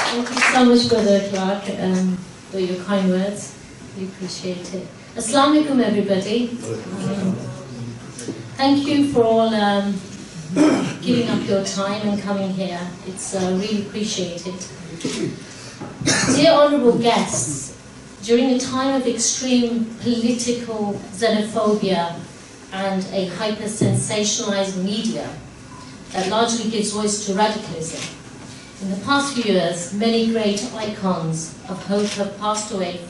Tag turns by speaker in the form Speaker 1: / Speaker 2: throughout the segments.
Speaker 1: Thank you so much, Brother Clark, for your kind words. We appreciate it. Assalamu alaikum, everybody. Thank you for all giving up your time and coming here. It's really appreciated. Dear honourable guests, during a time of extreme political xenophobia and a hyper-sensationalised media that largely gives voice to radicalism, in the past few years, many great icons of hope have passed away.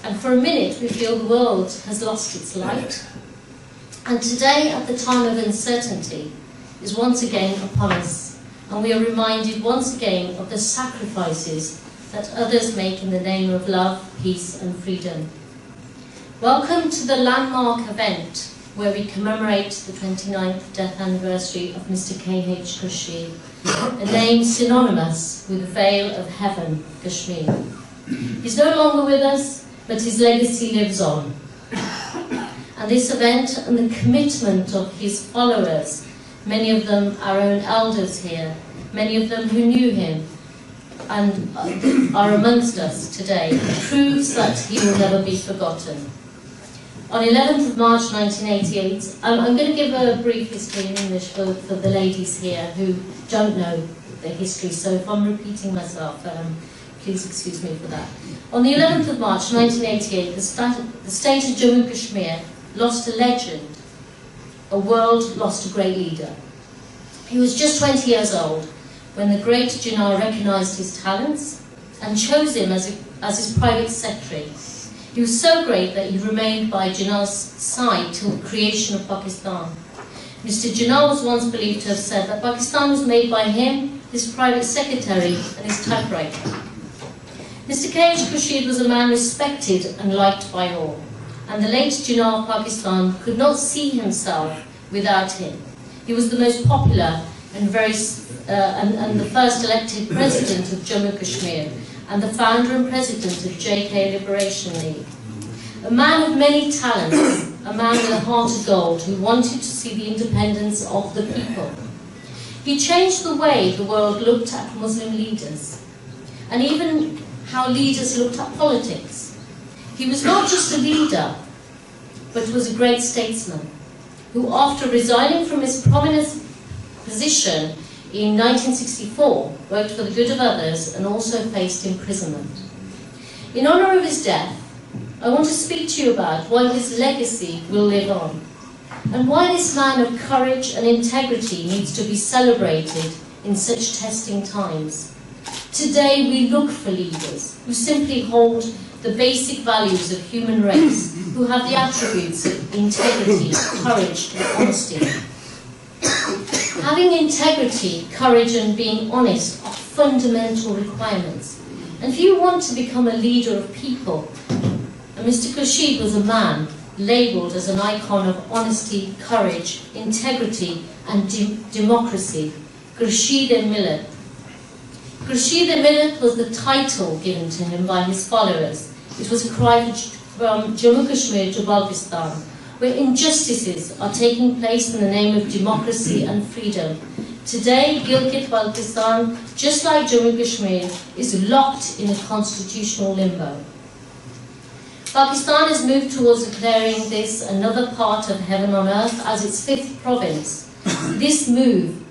Speaker 1: And for a minute, we feel the world has lost its light. And today, at the time of uncertainty, is once again upon us. And we are reminded once again of the sacrifices that others make in the name of love, peace and freedom. Welcome to the landmark event where we commemorate the 29th death anniversary of Mr. K.H. Khurshid, a name synonymous with the veil of heaven, Kashmir. He's no longer with us, but his legacy lives on. And this event and the commitment of his followers, many of them our own elders here, many of them who knew him and are amongst us today, proves that he will never be forgotten. On 11th of March 1988, I'm going to give a brief history in English for the ladies here who don't know the history, so if I'm repeating myself, please excuse me for that. On the 11th of March 1988, the state of Jammu and Kashmir lost a legend. A world lost a great leader. He was just 20 years old when the great Jinnah recognised his talents and chose him as his private secretary. He was so great that he remained by Jinnah's side till the creation of Pakistan. Mr. Jinnah was once believed to have said that Pakistan was made by him, his private secretary and his typewriter. Mr. K.H. Khurshid was a man respected and liked by all, and the late Jinnah of Pakistan could not see himself without him. He was the most popular and the first elected president of Jammu and Kashmir, and the founder and president of JK Liberation League. A man of many talents, a man with a heart of gold who wanted to see the independence of the people. He changed the way the world looked at Muslim leaders, and even how leaders looked at politics. He was not just a leader, but was a great statesman, who after resigning from his prominent position in 1964, worked for the good of others and also faced imprisonment. In honour of his death, I want to speak to you about why his legacy will live on, and why this man of courage and integrity needs to be celebrated in such testing times. Today we look for leaders who simply hold the basic values of human race, who have the attributes of integrity, courage and honesty. Having integrity, courage and being honest are fundamental requirements. And if you want to become a leader of people, and Mr. Khurshid was a man labelled as an icon of honesty, courage, integrity and democracy, Khurshid-e-Millat. Khurshid-e-Millat was the title given to him by his followers. It was a cry from Jammu and Kashmir to Pakistan, where injustices are taking place in the name of democracy and freedom. Today, Gilgit-Baltistan, just like Jammu and Kashmir, is locked in a constitutional limbo. Pakistan has moved towards declaring this another part of heaven on earth as its 5th province. This move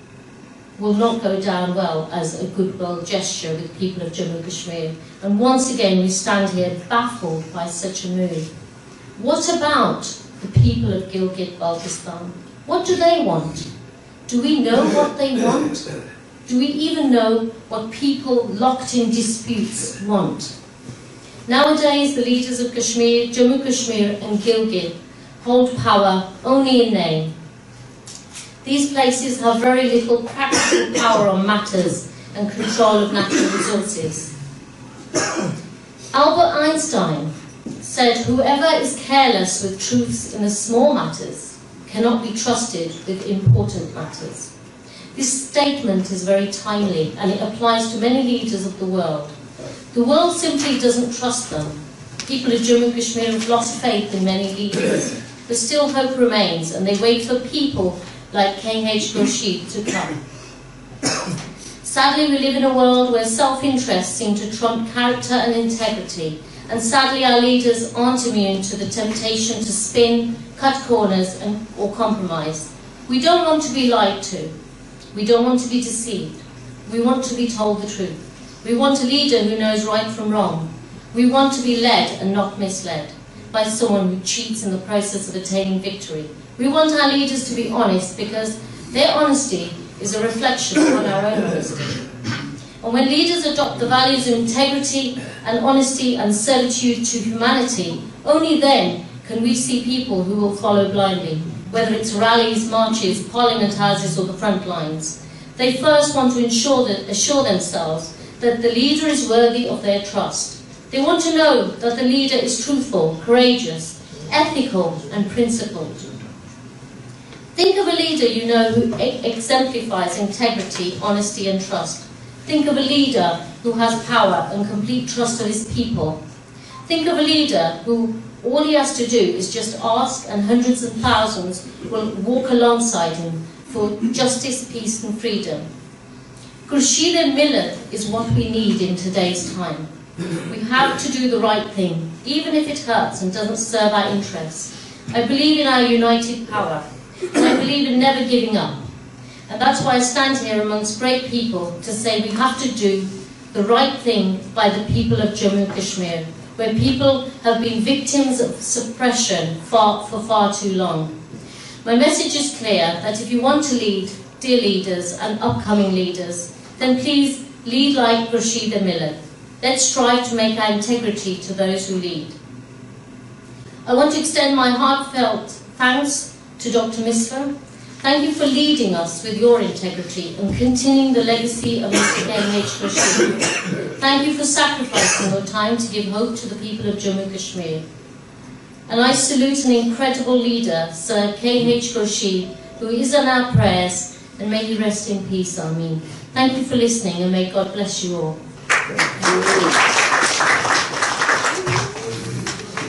Speaker 1: will not go down well as a goodwill gesture with people of Jammu and Kashmir. And once again, we stand here baffled by such a move. What about the people of Gilgit-Baltistan? What do they want? Do we know what they want? Do we even know what people locked in disputes want? Nowadays, the leaders of Kashmir, Jammu Kashmir and Gilgit hold power only in name. These places have very little practical power on matters and control of natural resources. Albert Einstein said, "Whoever is careless with truths in the small matters cannot be trusted with important matters." This statement is very timely and it applies to many leaders of the world. The world simply doesn't trust them. People of Jammu and Kashmir have lost faith in many leaders, but still hope remains and they wait for people like K.H. Khurshid to come. Sadly, we live in a world where self-interest seems to trump character and integrity, and sadly our leaders aren't immune to the temptation to spin, cut corners or compromise. We don't want to be lied to. We don't want to be deceived. We want to be told the truth. We want a leader who knows right from wrong. We want to be led and not misled by someone who cheats in the process of attaining victory. We want our leaders to be honest because their honesty is a reflection on our own honesty. And when leaders adopt the values of integrity and honesty and servitude to humanity, only then can we see people who will follow blindly, whether it's rallies, marches, parliament houses or the front lines. They first want to assure themselves that the leader is worthy of their trust. They want to know that the leader is truthful, courageous, ethical and principled. Think of a leader you know who exemplifies integrity, honesty and trust. Think of a leader who has power and complete trust of his people. Think of a leader who all he has to do is just ask and hundreds and thousands will walk alongside him for justice, peace and freedom. Khurshid and Millat is what we need in today's time. We have to do the right thing, even if it hurts and doesn't serve our interests. I believe in our united power, and I believe in never giving up. And that's why I stand here amongst great people to say we have to do the right thing by the people of Jammu and Kashmir, where people have been victims of suppression for far too long. My message is clear, that if you want to lead, dear leaders and upcoming leaders, then please lead like Khurshid and Millat. Let's strive to make our integrity to those who lead. I want to extend my heartfelt thanks to Dr. Misfar. Thank you for leading us with your integrity and continuing the legacy of Mr. K.H. Khurshid. Thank you for sacrificing your time to give hope to the people of Jammu and Kashmir. And I salute an incredible leader, Sir K.H. Khurshid, who is in our prayers, and may he rest in peace, Ameen. Thank you for listening, and may God bless you all.